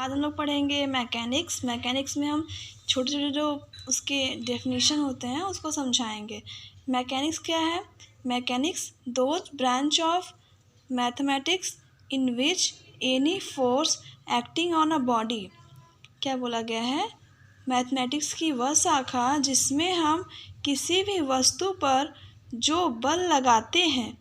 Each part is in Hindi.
बाद हम लोग पढ़ेंगे मैकेनिक्स। मैकेनिक्स में हम छोटे छोटे जो उसके डेफिनेशन होते हैं उसको समझाएंगे। मैकेनिक्स क्या है? Mechanics those branch of mathematics in which any force acting on a body. क्या बोला गया है? मैथमेटिक्स की वह शाखा जिसमें हम किसी भी वस्तु पर जो बल लगाते हैं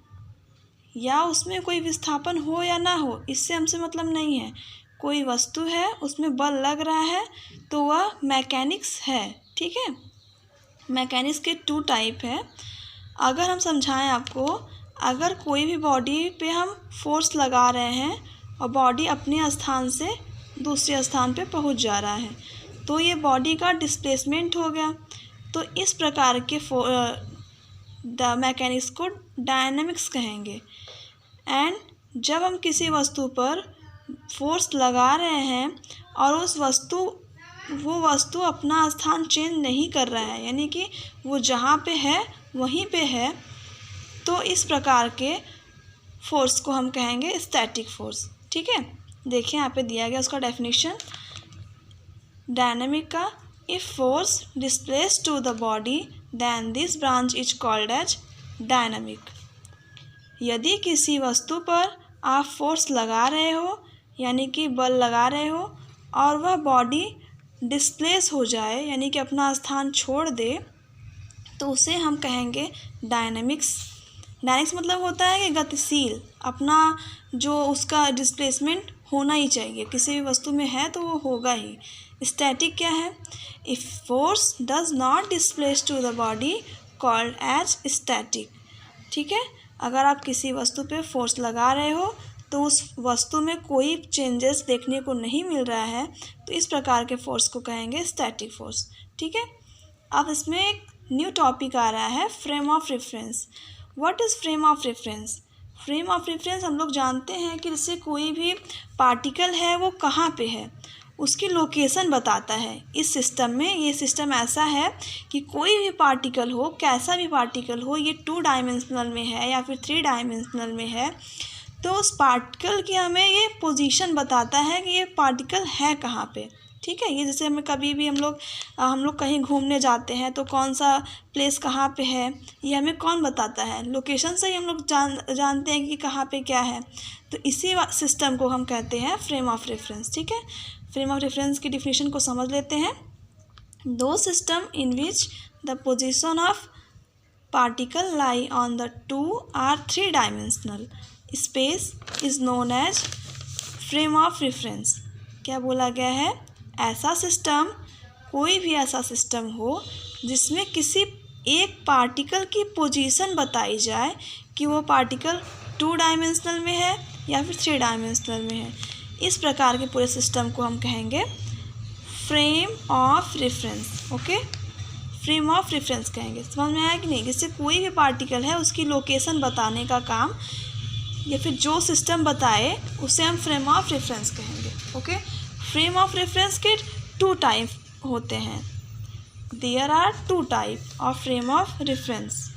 या उसमें कोई विस्थापन हो या ना हो, इससे हमसे मतलब नहीं है। कोई वस्तु है, उसमें बल लग रहा है तो वह मैकेनिक्स है। ठीक है। मैकेनिक्स के 2 टाइप है। अगर हम समझाएं आपको, अगर कोई भी बॉडी पे हम फोर्स लगा रहे हैं और बॉडी अपने स्थान से दूसरे स्थान पे पहुंच जा रहा है तो ये बॉडी का डिस्प्लेसमेंट हो गया। तो इस प्रकार के मैकेनिक्स को डायनामिक्स कहेंगे। एंड जब हम किसी वस्तु पर फोर्स लगा रहे हैं और वो वस्तु अपना स्थान चेंज नहीं कर रहा है, यानी कि वो जहाँ पे है वहीं पे है, तो इस प्रकार के फोर्स को हम कहेंगे स्टैटिक फोर्स। ठीक है। देखिए यहाँ पे दिया गया उसका डेफिनेशन डायनामिक का। If force displace to the body then this branch is called as dynamic. यदि किसी वस्तु पर आप फोर्स लगा रहे हो, यानी कि बल लगा रहे हो, और वह बॉडी डिस्प्लेस हो जाए, यानी कि अपना स्थान छोड़ दे, तो उसे हम कहेंगे डायनामिक्स। डायनामिक्स मतलब होता है कि गतिशील, अपना जो उसका डिस्प्लेसमेंट होना ही चाहिए, किसी भी वस्तु में है तो वो होगा ही। स्टैटिक क्या है? If force does not displace to the body called as static. ठीक है। अगर आप किसी वस्तु पे फोर्स लगा रहे हो तो उस वस्तु में कोई चेंजेस देखने को नहीं मिल रहा है, तो इस प्रकार के फोर्स को कहेंगे स्टैटिक फोर्स। ठीक है। अब इसमें एक न्यू टॉपिक आ रहा है, frame of reference. What is frame of reference? Frame of reference हम लोग जानते हैं कि जैसे कोई भी पार्टिकल है वो कहाँ पे है, उसकी लोकेशन बताता है। इस सिस्टम में ये सिस्टम ऐसा है कि कोई भी पार्टिकल हो, कैसा भी पार्टिकल हो, ये 2 डायमेंशनल में है या फिर 3 डायमेंशनल में है, तो उस पार्टिकल की हमें ये पोजीशन बताता है कि ये पार्टिकल है कहाँ पे। ठीक है। ये जैसे हमें कभी भी हम लोग कहीं घूमने जाते हैं तो कौन सा प्लेस कहाँ पे है, ये हमें कौन बताता है? लोकेशन से ही हम लोग जानते हैं कि कहाँ पे क्या है। तो इसी सिस्टम को हम कहते हैं फ्रेम ऑफ रेफरेंस। ठीक है। फ्रेम ऑफ रेफरेंस की डिफिनेशन को समझ लेते हैं। दो system in which the position of particle lie on the 2 or 3 dimensional space is known as frame of reference. क्या बोला गया है? ऐसा सिस्टम, कोई भी ऐसा सिस्टम हो जिसमें किसी एक पार्टिकल की पोजीशन बताई जाए कि वो पार्टिकल 2 डायमेंशनल में है या फिर 3 डायमेंशनल में है, इस प्रकार के पूरे सिस्टम को हम कहेंगे frame of reference. Okay. Frame of reference कहेंगे। समझ में आया कि नहीं? जिससे कोई भी पार्टिकल है उसकी लोकेशन बताने का काम या फिर जो सिस्टम बताए उसे हम फ्रेम ऑफ रेफरेंस कहेंगे। ओके। फ्रेम ऑफ रेफरेंस के 2 टाइप होते हैं। There are 2 type of frame of reference.